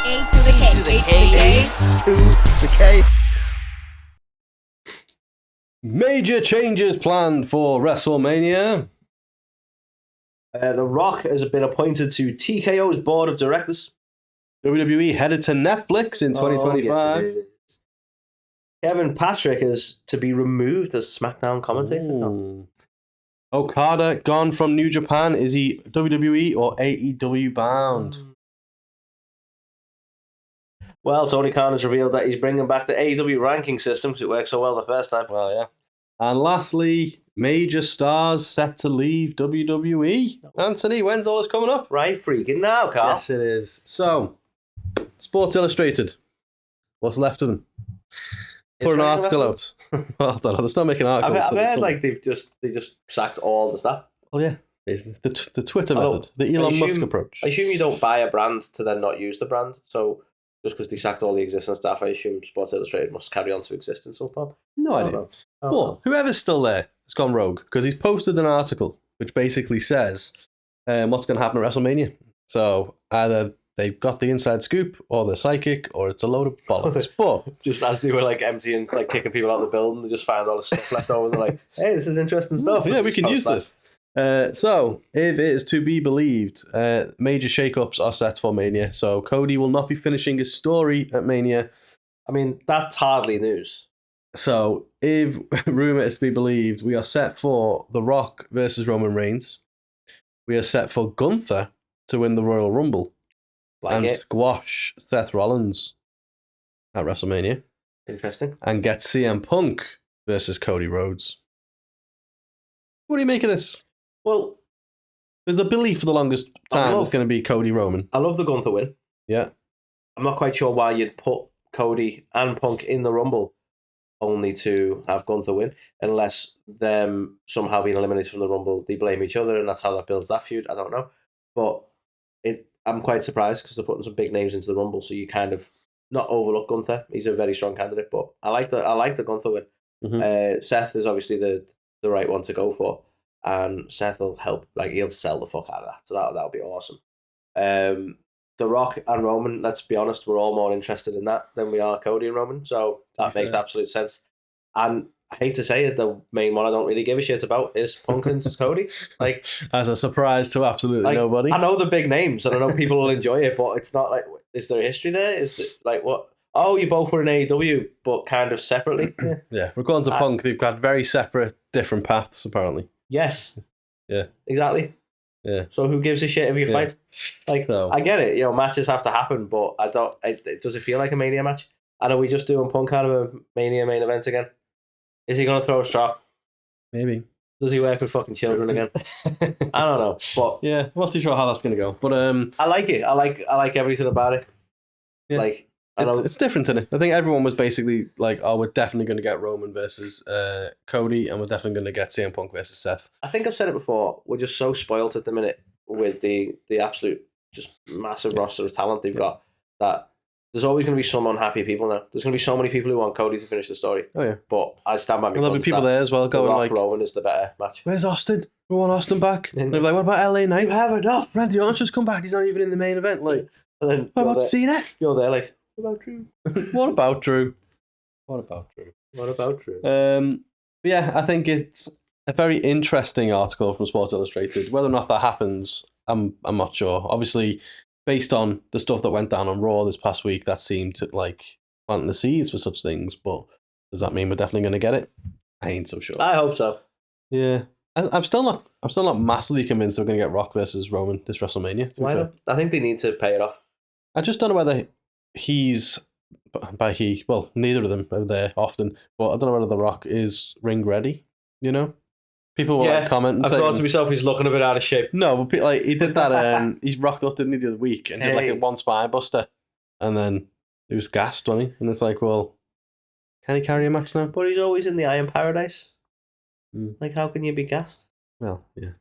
A to the K. To the K. To the K. Major changes planned for WrestleMania. The Rock has been appointed to TKO's board of directors. WWE headed to Netflix in 2025. Oh, yes, it is. Kevin Patrick is to be removed as SmackDown commentator. Ooh. Okada gone from New Japan. Is he WWE or AEW bound? Well, Tony Khan has revealed that he's bringing back the AEW ranking system because it worked so well the first time. Well, yeah. And lastly, major stars set to leave WWE. Anthony, when's all this coming up? Right freaking now, Carl. Yes, it is. So, Sports Illustrated. What's left of them? Put an article out. Well, I don't know. They're still making articles. I've heard like they just sacked all the staff. Oh yeah, the Twitter method, the Elon Musk approach. I assume you don't buy a brand to then not use the brand. So just because they sacked all the existing staff, I assume Sports Illustrated must carry on to exist in some form. No idea. But whoever's still there has gone rogue because he's posted an article which basically says what's going to happen at WrestleMania. So either they've got the inside scoop, or they're psychic, or it's a load of bollocks. But just as they were like emptying, like kicking people out of the building, they just found all the stuff left over. They're like, "Hey, this is interesting stuff. Yeah, we can use this." So, if it is to be believed, major shake-ups are set for Mania. So Cody will not be finishing his story at Mania. I mean, that's hardly news. So, if rumor is to be believed, we are set for The Rock versus Roman Reigns. We are set for Gunther to win the Royal Rumble. Squash Seth Rollins at WrestleMania. Interesting. And get CM Punk versus Cody Rhodes. What do you make of this? Well, there's the belief for the longest time it's going to be Cody Roman. I love the Gunther win. Yeah. I'm not quite sure why you'd put Cody and Punk in the Rumble only to have Gunther win, unless them somehow being eliminated from the Rumble, they blame each other, and that's how that builds that feud. I don't know. But I'm quite surprised because they're putting some big names into the Rumble, so you kind of not overlook Gunther. He's a very strong candidate, but I like the Gunther win. Mm-hmm. Seth is obviously the right one to go for, and Seth will help. Like, he'll sell the fuck out of that, so that'll be awesome. The Rock and Roman, let's be honest, we're all more interested in that than we are Cody and Roman, so that makes absolute sense. And I hate to say it, the main one I don't really give a shit about is Punk and Cody. Like, as a surprise to absolutely nobody. I know the big names, and I know people will enjoy it, but it's not like, is there a history there? Is it like what? Oh, you both were in AEW, but kind of separately. Yeah, we're going to Punk. They've got very separate, different paths, apparently. Yes. Yeah. Exactly. Yeah. So who gives a shit if you fight? Like, so. I get it. Matches have to happen, but I don't. Does it feel like a Mania match? And are we just doing Punk out of a Mania main event again? Is he going to throw a strap? Maybe. Does he work with fucking children again? I don't know, but yeah, I'm not too sure how that's going to go. But I like it. I like everything about it. Yeah. Like, it's different, isn't it? I think everyone was basically like, "Oh, we're definitely going to get Roman versus Cody, and we're definitely going to get CM Punk versus Seth." I think I've said it before. We're just so spoilt at the minute with the absolute just massive roster of talent they've got that there's always going to be some unhappy people now. There's going to be so many people who want Cody to finish the story. Oh yeah, but I stand by me. There'll be people there as well going like, Roman is the better match. Where's Austin? We want Austin back. And they're like, what about LA Knight? You have enough. Randy Orton's come back. He's not even in the main event. Like, and then what about Cena? You're there like, what about Drew? What about Drew? What about Drew? What about Drew? Yeah, I think it's a very interesting article from Sports Illustrated. Whether or not that happens, I'm not sure. Obviously, based on the stuff that went down on Raw this past week, that seemed to like planting the seeds for such things. But does that mean we're definitely going to get it? I ain't so sure. I hope so. Yeah, I'm still not massively convinced we're going to get Rock versus Roman this WrestleMania. Why not? I think they need to pay it off. I just don't know whether neither of them are there often, but I don't know whether The Rock is ring ready. People will like comment. I thought to myself, he's looking a bit out of shape. No, but like he did that. He rocked up, didn't he, the other week, and did like a one spine buster, and then he was gassed, wasn't he? And it's like, well, can he carry a match now? But he's always in the Iron Paradise. Like, how can you be gassed? Well, yeah.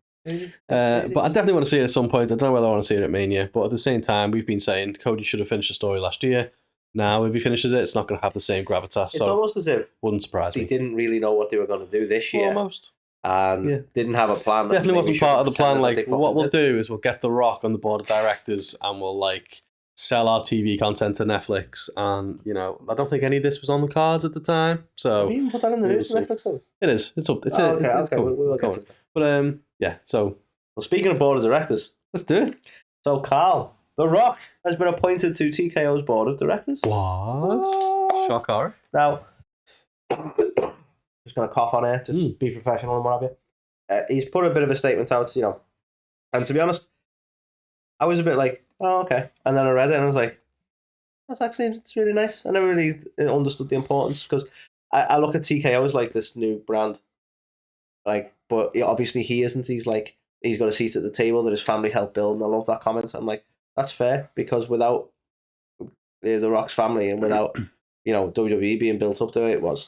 But I definitely want to see it at some point. I don't know whether I want to see it at Mania, but at the same time, we've been saying Cody should have finished the story last year. Now, if he finishes it, it's not going to have the same gravitas. It's almost as if wouldn't surprise me. They didn't really know what they were going to do this year. Almost. And didn't have a plan. Definitely wasn't part of the plan. Like, what we'll do is we'll get The Rock on the board of directors and we'll like sell our TV content to Netflix, and I don't think any of this was on the cards at the time. So have you even put that in the news to Netflix though? It is. It's up. It's okay. it's coming. We'll it's coming. But yeah. So speaking of board of directors, let's do it. So Carl, The Rock, has been appointed to TKO's board of directors. What? Shock horror. Now, just gonna cough on air, just be professional and what have you. He's put a bit of a statement out, and to be honest, I was a bit like, oh, okay. And then I read it and I was like, it's really nice. I never really understood the importance because I look at TKO as like this new brand. But obviously he isn't. He's got a seat at the table that his family helped build, and I love that comment. I'm like, that's fair, because without the Rock's family and without, WWE being built up the way it was,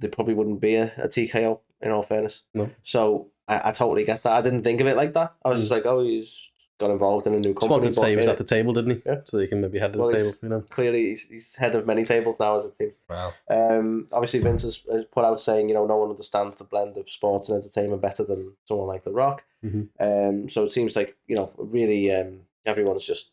there probably wouldn't be a TKO, in all fairness. No. So I totally get that. I didn't think of it like that. I was just like, oh, he's got involved in a new company. Just wanted to say he was at the table, didn't he? Yeah. So he can maybe head to the table. Clearly, he's head of many tables now, as it seems. Wow. Obviously, Vince has put out saying, no one understands the blend of sports and entertainment better than someone like The Rock. Mm-hmm. So it seems like, really everyone's just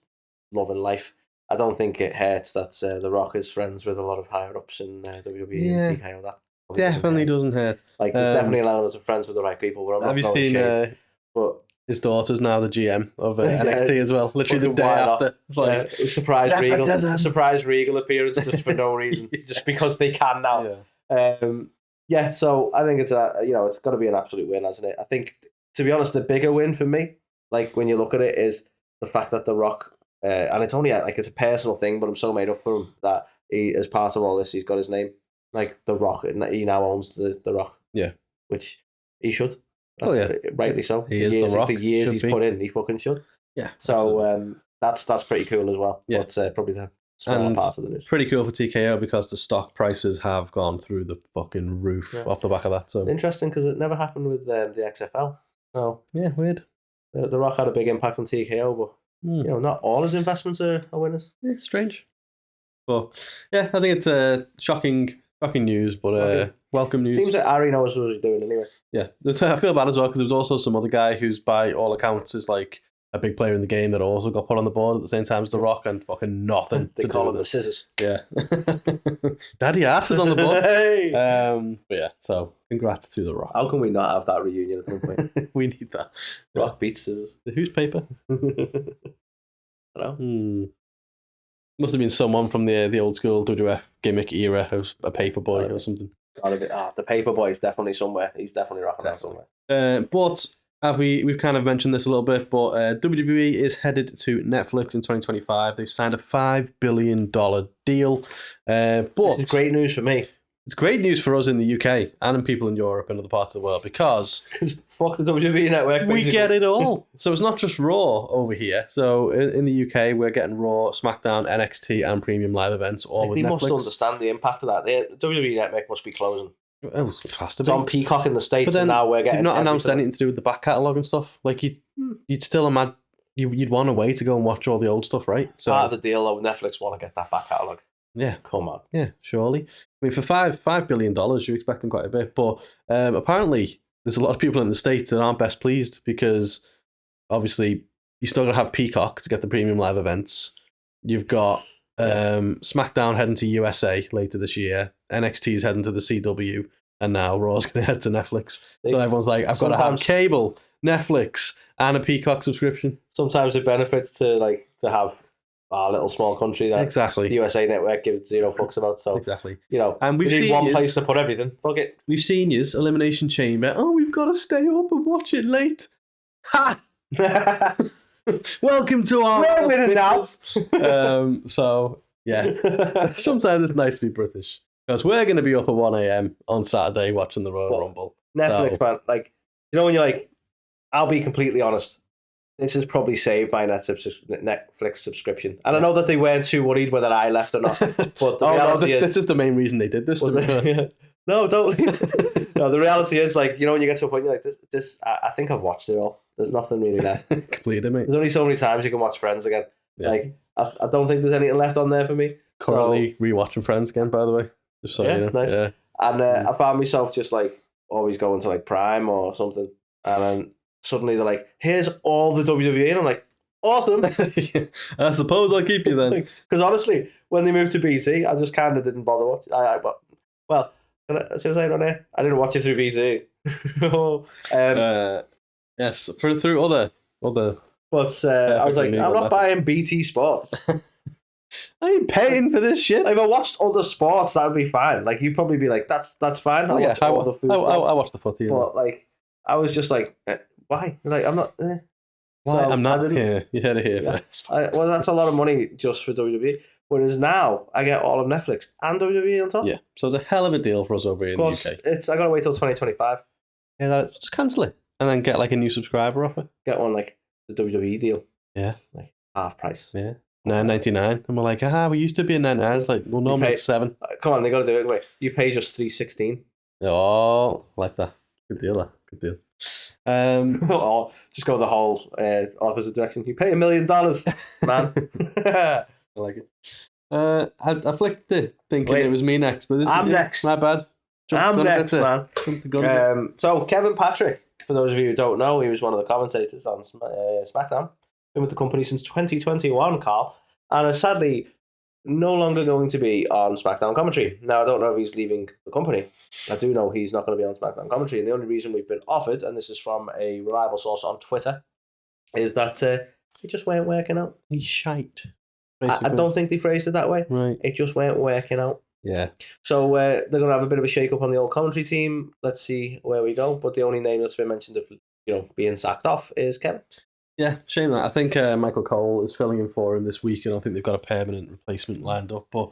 loving life. I don't think it hurts that The Rock is friends with a lot of higher ups in WWE and TKO. That definitely doesn't hurt. There's definitely an element of friends with the right people. But I'm not have you seen? But his daughter's now the GM of NXT as well. Literally the day after. It's like surprise Regal appearance just for no reason, just because they can now. Yeah. So I think it's it's got to be an absolute win, hasn't it? I think, to be honest, the bigger win for me, when you look at it, is the fact that The Rock, and it's only it's a personal thing, but I'm so made up for him that he, as part of all this, he's got his name, The Rock, and he now owns the Rock. Yeah. Which he should. Oh yeah, rightly so. He is The Rock. The years he's put in, he fucking should. Yeah. So that's pretty cool as well. Yeah. But probably the smaller part of the news. Pretty cool for TKO because the stock prices have gone through the fucking roof off the back of that. So interesting, because it never happened with the XFL. So yeah, weird. The Rock had a big impact on TKO, but not all his investments are winners. Yeah, strange. But yeah, I think it's shocking news, but welcome news. Seems like Ari knows what he's doing anyway. Yeah, I feel bad as well because there was also some other guy who's, by all accounts, is like a big player in the game that also got put on the board at the same time as The Rock, and fucking nothing. They call him the scissors. Yeah, Daddy Ass is on the board. Hey! But yeah, so congrats to The Rock. How can we not have that reunion at some point? We need that. Rock beats scissors. Whose paper? I don't know. Must have been someone from the old school WWF gimmick era, who's a paper boy or something. The paper boy is definitely somewhere. He's definitely rocking out somewhere. But we've kind of mentioned this a little bit, but WWE is headed to Netflix in 2025. They've signed a $5 billion deal. But this is great news for me. It's great news for us in the UK and in people in Europe and other parts of the world because fuck the WWE network. We get it all. So it's not just Raw over here. So in the UK, we're getting Raw, Smackdown, NXT, and premium live events all with Netflix. They must understand the impact of that. The WWE network must be closing. It was fast. It's on Peacock in the States, and now we're getting. They've not announced anything to do with the back catalogue and stuff. Like you'd still imagine you'd want a way to go and watch all the old stuff, right? So part of the deal, though, Netflix want to get that back catalogue. Yeah, come on. Yeah, surely. I mean, for $5 billion, you're expecting quite a bit. But apparently, there's a lot of people in the States that aren't best pleased because obviously you still got to have Peacock to get the premium live events. You've got SmackDown heading to USA later this year. NXT's heading to the CW, and now Raw's going to head to Netflix. So everyone's like, I've got to have cable, Netflix, and a Peacock subscription. Sometimes it benefits to have our little small country that the USA Network gives zero fucks about. So and we've need one place to put everything. Fuck it. We've seen yous, Elimination Chamber. Oh, we've got to stay up and watch it late. Ha! Welcome to our. We're winning now. So yeah, sometimes it's nice to be British because we're going to be up at 1 a.m. on Saturday watching the Royal Rumble. Netflix, man, when you're like, I'll be completely honest. This is probably saved my Netflix subscription. And I know that they weren't too worried whether I left or not. But the reality is... This is the main reason they did this. No, don't. No, the reality is, when you get to a point, you're like, this I think I've watched it all. There's nothing really left. Completed, mate. There's only so many times you can watch Friends again. Yeah. I don't think there's anything left on there for me. Currently rewatching Friends again, by the way. Just so you know. Nice. Yeah. And I found myself just, always going to, Prime or something. And then suddenly they're like, here's all the WWE. And I'm like, awesome. I suppose I'll keep you then. Because honestly, when they moved to BT, I just kind of didn't bother watching. Well, since I don't know, I didn't watch it through BT. Yes, through other. But I was like, I'm not buying BT Sports. I ain't paying for this shit. Like, if I watched other sports, that would be fine. Like, you'd probably be like, that's fine. I watch the footy. But like, I was just like, why? Like, I'm not. Why? So I'm not here. You heard it here first. Well, that's a lot of money just for WWE. Whereas now, I get all of Netflix and WWE on top. Yeah, so it's a hell of a deal for us over here in the UK. I gotta wait till 2025. Yeah, just cancel it and then get like a new subscriber offer. Get one like the WWE deal. Yeah, like half price. Yeah. $9.99, and we're like, we used to be a $9.99. It's like, well, normally it's $7. Come on, they got to do it. Wait, you pay just $3.16. Oh, like that. Good deal, Good deal. Or just go the whole opposite direction. You pay $1 million, man. I like it. I flicked it thinking it was me next, but I'm next. My bad. I'm next, man. So Kevin Patrick, for those of you who don't know, he was one of the commentators on Smackdown. Been with the company since 2021, Carl, and is sadly no longer going to be on SmackDown commentary. Now, I don't know if he's leaving the company. I do know he's not going to be on SmackDown commentary, and the only reason we've been offered, and this is from a reliable source on Twitter, is that it just weren't working out. He's shite. I don't think they phrased it that way. Right. It just weren't working out. Yeah. So they're going to have a bit of a shake-up on the old commentary team. Let's see where we go. But the only name that's been mentioned of being sacked off is Kevin. Yeah, shame that. I think Michael Cole is filling in for him this week, and I think they've got a permanent replacement lined up. But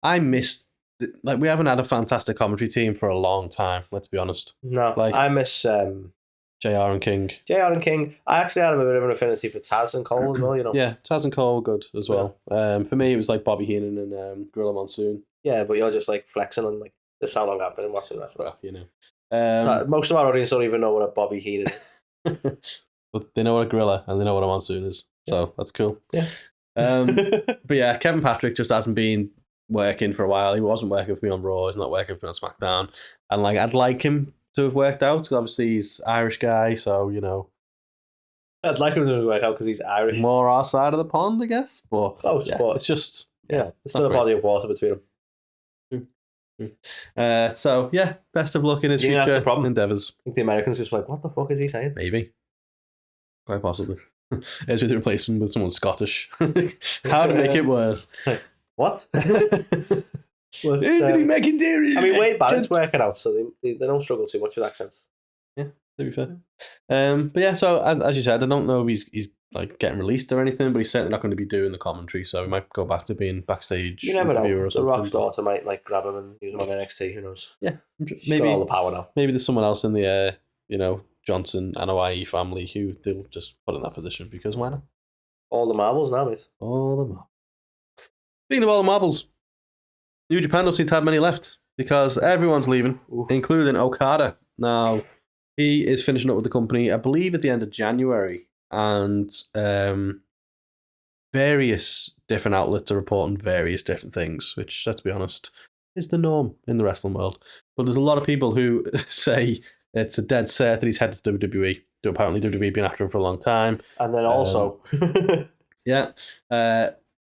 I missed, we haven't had a fantastic commentary team for a long time, let's be honest. No, I miss JR and King. I actually had a bit of an affinity for Taz and Cole as well, Yeah, Taz and Cole were good as well. For me, it was like Bobby Heenan and Gorilla Monsoon. Yeah, but you're just like flexing on like this is how long I've been watching wrestling. Well, most of our audience don't even know what a Bobby Heenan is. But they know what a Gorilla and they know what a Monsoon is. So that's cool. Yeah. But yeah, Kevin Patrick just hasn't been working for a while. He wasn't working for me on Raw. He's not working for me on SmackDown. And like, I'd like him to have worked out because obviously he's Irish guy. So, I'd like him to have worked out because he's Irish. More our side of the pond, I guess. But close, but it's just, there's still a body of water between them. So yeah, best of luck in his future endeavours. I think the Americans just like, what the fuck is he saying? Maybe. Quite possibly. It's with the replacement with someone Scottish. How to make it worse? What? Anthony McIntyre. I mean, Wade Barrett's working out, so they don't struggle too much with accents. Yeah, to be fair. But yeah, so as you said, I don't know if he's like getting released or anything, but he's certainly not going to be doing the commentary, so he might go back to being backstage. You never know. Or the Rock's daughter might like grab him and use him on NXT. Who knows? Yeah, maybe got all the power now. Maybe there's someone else in the Johnson and Hawaii family who they'll just put in that position because why not? All the marbles now, mate. All the marbles. Speaking of all the marbles, New Japan doesn't seem to have many left because everyone's leaving, including Okada. Now, he is finishing up with the company, I believe, at the end of January, and various different outlets are reporting various different things, which, let's be honest, is the norm in the wrestling world. But there's a lot of people who say it's a dead cert that he's headed to WWE. Apparently, WWE been after him for a long time. And then also...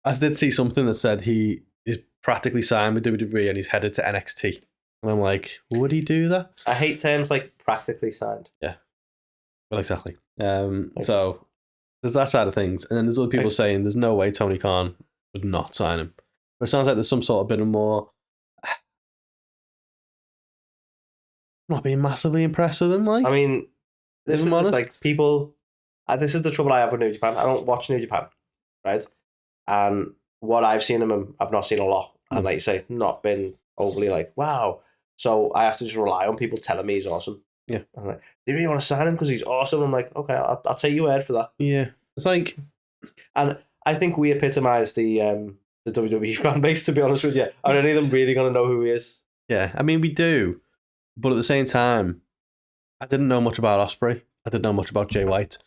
I did see something that said he is practically signed with WWE and he's headed to NXT. And I'm like, would he do that? I hate terms like practically signed. Yeah. Well, exactly. So there's that side of things. And then there's other people saying there's no way Tony Khan would not sign him. But it sounds like there's some sort of bit of more... not being massively impressed with him. Like, I mean, this is like people... this is the trouble I have with New Japan. I don't watch New Japan, right? And what I've seen of him, I've not seen a lot. And like you say, not been overly like, wow. So I have to just rely on people telling me he's awesome. Yeah. I'm like, do you really want to sign him because he's awesome? I'm like, okay, I'll take your word for that. Yeah. It's like... And I think we epitomise the WWE fan base, to be honest with you. Are any of them really going to know who he is? Yeah, I mean, we do. But at the same time, I didn't know much about Ospreay. I didn't know much about Jay White.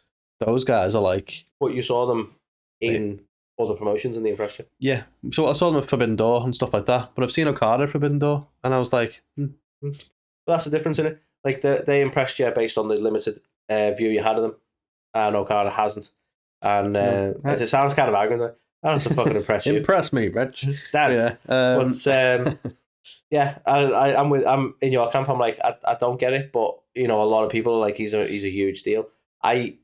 Those guys are like... But you saw them in other promotions and they impressed you? Yeah. So I saw them at Forbidden Door and stuff like that. But I've seen Okada at Forbidden Door and I was like... Well, that's the difference in it. Like, they impressed you based on the limited view you had of them. And Okada hasn't. And it sounds kind of arrogant. I don't have to fucking impress you. Impress me, Rich. Dad. Yeah. Yeah, I'm in your camp. I'm like, I don't get it, but a lot of people are like, he's a huge deal. I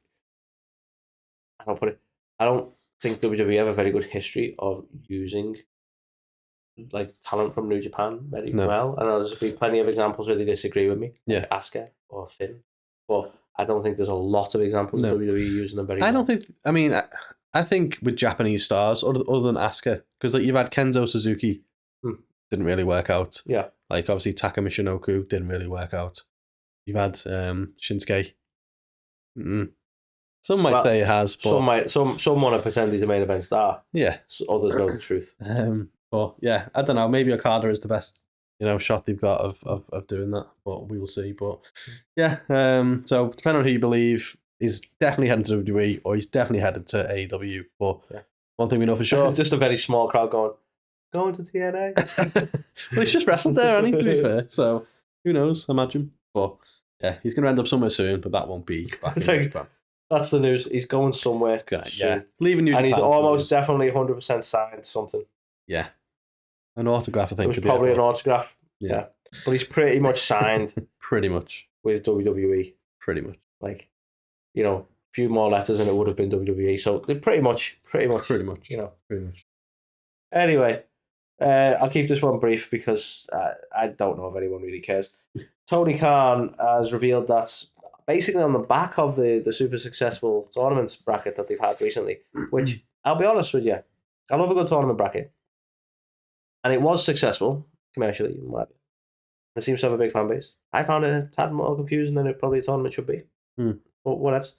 don't think WWE have a very good history of using like talent from New Japan very well, and there's been plenty of examples where they disagree with me, like Asuka or Finn, but I don't think there's a lot of examples of WWE using them very well. I don't think. I mean, I think with Japanese stars, other than Asuka, because like you've had Kenzo Suzuki, didn't really work out. Yeah, like obviously Taka Michinoku didn't really work out. You've had Shinsuke. Some might say it has, but some want to pretend he's a main event star. Yeah, others know the truth. But yeah, I don't know. Maybe Okada is the best shot they've got of doing that, but we will see. But yeah, so depending on who you believe, he's definitely heading to WWE or he's definitely headed to AEW. But one thing we know for sure, just a very small crowd going to TNA. Well, he's just wrestled there, hasn't he, to be fair. So who knows? Imagine. But yeah, he's going to end up somewhere soon, but that won't be back in Japan. That's the news. He's going somewhere soon. Yeah, leaving New Japan. And he's almost please. Definitely 100% signed something. Yeah. An autograph, I think. It was probably an autograph. Yeah. But he's pretty much signed. Pretty much. With WWE. Pretty much. Like, a few more letters and it would have been WWE. So they're pretty much. Pretty much. Pretty much. Anyway, I'll keep this one brief because I don't know if anyone really cares. Tony Khan has revealed that basically on the back of the super successful tournament bracket that they've had recently, which I'll be honest with you, I love a good tournament bracket. And it was successful commercially and whatever. It seems to have a big fan base. I found it a tad more confusing than it probably a tournament should be. But whatevs.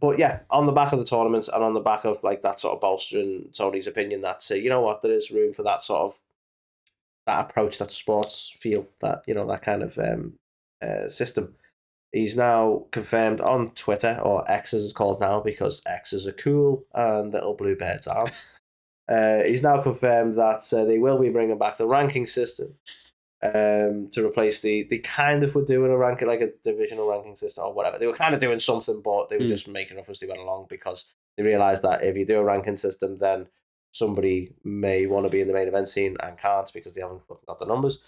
But yeah, on the back of the tournaments and on the back of like that sort of bolstering Tony's opinion that you know what, there is room for that sort of that approach, that sports feel, that that kind of system. He's now confirmed on Twitter, or X as it's called now, because X's are cool and little bluebirds aren't. He's now confirmed that they will be bringing back the ranking system to replace they kind of were doing a ranking, like a divisional ranking system or whatever. They were kind of doing something, but they were just making up as they went along because they realised that if you do a ranking system, then somebody may want to be in the main event scene and can't because they haven't got the numbers.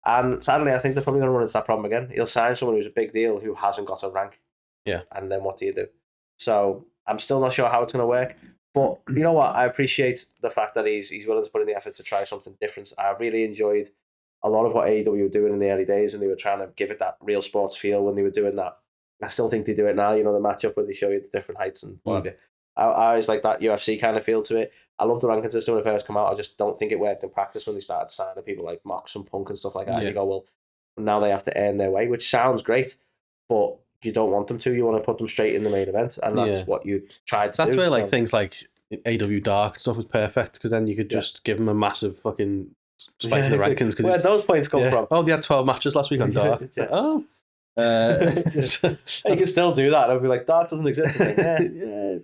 And sadly, I think they're probably going to run into that problem again. You'll sign someone who's a big deal who hasn't got a rank. Yeah. And then what do you do? So I'm still not sure how it's going to work. But you know what? I appreciate the fact that he's willing to put in the effort to try something different. I really enjoyed a lot of what AEW were doing in the early days, and they were trying to give it that real sports feel when they were doing that. I still think they do it now, the matchup where they show you the different heights and whatever. I always like that UFC kind of feel to it. I love the ranking system when it first came out. I just don't think it worked in practice when they started signing people like Mox and Punk and stuff like that. Yeah. And you go, well, now they have to earn their way, which sounds great, but you don't want them to. You want to put them straight in the main event, and that's what you tried to do. That's where like things like AW Dark and stuff was perfect, because then you could just give them a massive fucking spike in the rankings. Where'd those points come from? Oh, they had 12 matches last week on Dark. Like, oh. You can still do that. I'll be like, Dark doesn't exist. Like,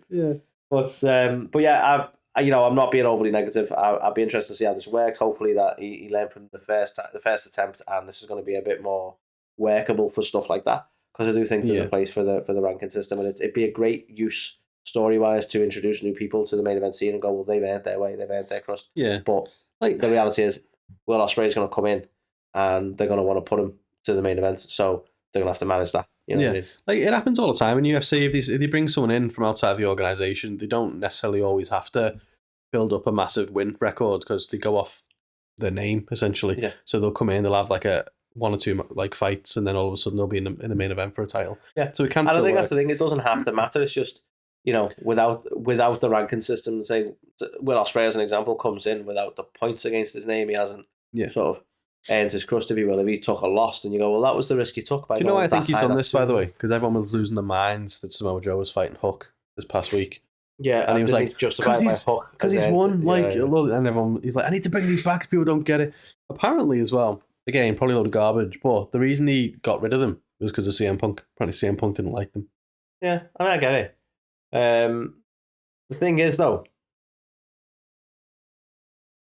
yeah. But yeah, I'm not being overly negative. I'll be interested to see how this works. Hopefully that he learned from the first attempt, and this is going to be a bit more workable for stuff like that. Because I do think there's a place for the ranking system, and it'd be a great use story wise to introduce new people to the main event scene and go, well, they've earned their way, they've earned their crust. Yeah. But like the reality is, Will Ospreay's going to come in, and they're going to want to put him to the main event, so they're going to have to manage that. What I mean? Like it happens all the time in UFC. If they bring someone in from outside the organization, they don't necessarily always have to build up a massive win record, because they go off their name essentially. Yeah. So they'll come in, they'll have like one or two like fights, and then all of a sudden they'll be in the main event for a title. Yeah. So it can. And I think that's the thing. It doesn't have to matter. It's just without the ranking system. Say Will Ospreay as an example comes in without the points against his name. He hasn't sort of earned his crust, if you will. If he took a loss, and you go, well, that was the risk he took. By do you know why I think he's done this, by the way? Because everyone was losing their minds that Samoa Joe was fighting Hook this past week. Yeah, and he was like, justified by Hook because he's won. And everyone, he's like, I need to bring these back because people don't get it. Apparently, as well, again, probably a load of garbage. But the reason he got rid of them was because of CM Punk. Apparently, CM Punk didn't like them. Yeah, I mean, I get it. The thing is, though,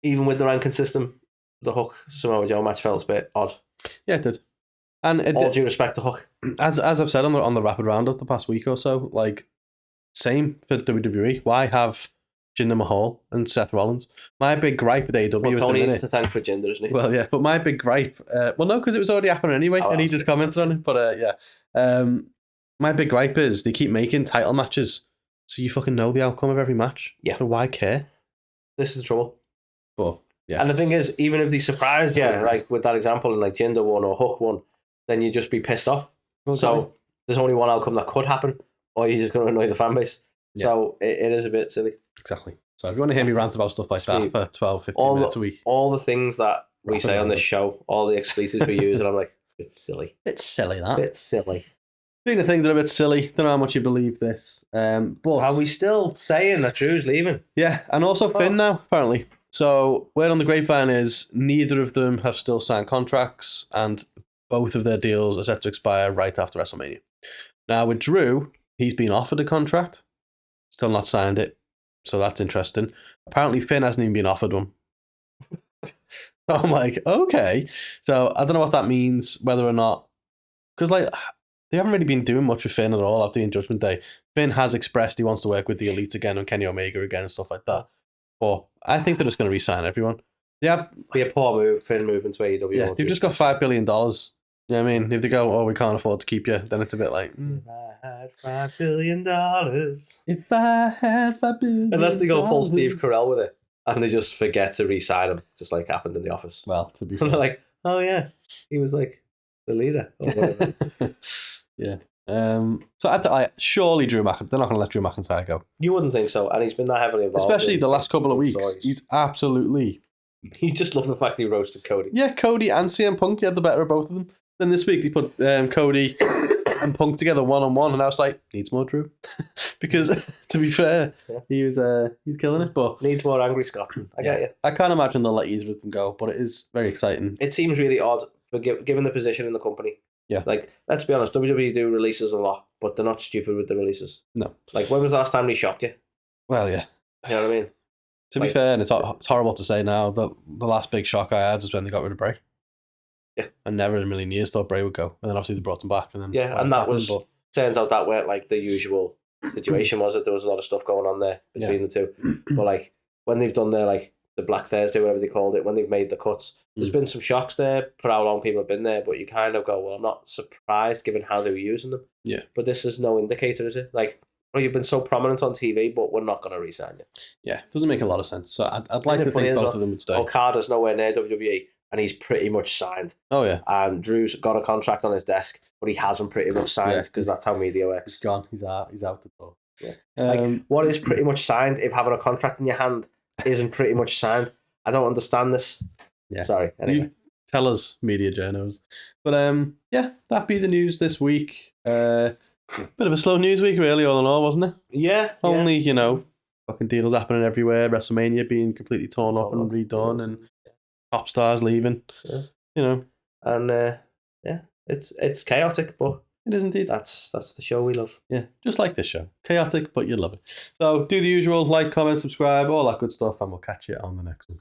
even with the ranking system, the Hook Samoa Joe match felt a bit odd. Yeah, it did. And all due respect to Hook, as I've said on the rapid roundup the past week or so, like same for WWE. Why have Jinder Mahal and Seth Rollins? My big gripe with AEW Well, at the Tony minute. is to thank for Jinder, isn't he? Well, yeah, but my big gripe. Well, no, because it was already happening anyway, and he just commented on it. But yeah, my big gripe is they keep making title matches, so you fucking know the outcome of every match. Yeah. So why care? This is the trouble. But yeah, And the thing is, even if they surprised you, like with that example, and like Jinder won or Hook won, then you just be pissed off. So there's only one outcome that could happen, or you're just going to annoy the fan base. Yeah. So it is a bit silly. Exactly. So if you want to hear me rant about stuff like that for 12, 15 minutes a week. All the things that we say on this show, all the expletives we use, and I'm like, it's silly. It's silly, that. It's silly. Speaking of things that are a bit silly, don't know how much you believe this. But are we still saying that Drew's leaving? Yeah, and also Finn now, apparently. So word on the grapevine is neither of them have still signed contracts, and both of their deals are set to expire right after WrestleMania. Now with Drew, he's been offered a contract, still not signed it, so that's interesting. Apparently Finn hasn't even been offered one. So I'm like, okay. So I don't know what that means, whether or not, because like they haven't really been doing much with Finn at all after the Judgment Day. Finn has expressed he wants to work with the Elite again and Kenny Omega again and stuff like that. But I think they're just going to re-sign everyone. They have be a poor move, Finn moving to AEW. Yeah, they've just got $5 billion. You know what I mean? If they go, oh, we can't afford to keep you, then it's a bit like, If I had $5 billion. If I had $5 billion. Unless they go full Steve Carell with it and they just forget to re-sign him, just like happened in The Office. Well, to be fair. And they're like, oh yeah, he was like the leader. Or whatever. Yeah. So I surely they're not going to let Drew McIntyre go. You wouldn't think so, and he's been that heavily involved. Especially the last couple of weeks. Stories. He's absolutely. You just love the fact that he roasted Cody. Yeah, Cody and CM Punk had the better of both of them. Then this week they put Cody and Punk together one-on-one, and I was like, needs more Drew, because to be fair, he's killing it. But needs more angry Scott. I get you. I can't imagine they'll let either of them go, but it is very exciting. It seems really odd for given the position in the company. Yeah. Like, let's be honest, WWE do releases a lot, but they're not stupid with the releases. No. Like, when was the last time they shocked you? Well, yeah. You know what I mean? To be fair, and it's horrible to say now, the last big shock I had was when they got rid of Bray. Yeah. I never in a million years thought Bray would go. And then obviously they brought him back. And then and that was, turns out that weren't like the usual situation, was it? There was a lot of stuff going on there between the two. But like, when they've done their, like, the Black Thursday, whatever they called it, when they've made the cuts, there's been some shocks there for how long people have been there, but you kind of go, well, I'm not surprised given how they were using them. Yeah. But this is no indicator, is it? Like, oh, you've been so prominent on TV, but we're not going to re-sign you. Yeah, it doesn't make a lot of sense. So I'd like to think both of them would stay. Okada's nowhere near WWE, and he's pretty much signed. Oh, yeah. And Drew's got a contract on his desk, but he hasn't pretty much signed because that's how media works. He's gone. He's out the door. Yeah. Like, what is pretty much signed if having a contract in your hand isn't pretty much signed? I don't understand this. Yeah. Sorry. Anyway. You tell us, media journos. But yeah, that'd be the news this week. Bit of a slow news week, really, all in all, wasn't it? Yeah. Only, you know, fucking deals happening everywhere. WrestleMania being completely torn up and redone, and top stars leaving. Yeah. You know. And yeah, it's chaotic, but it is indeed. That's the show we love. Yeah, just like this show. Chaotic, but you love it. So do the usual, like, comment, subscribe, all that good stuff, and we'll catch you on the next one.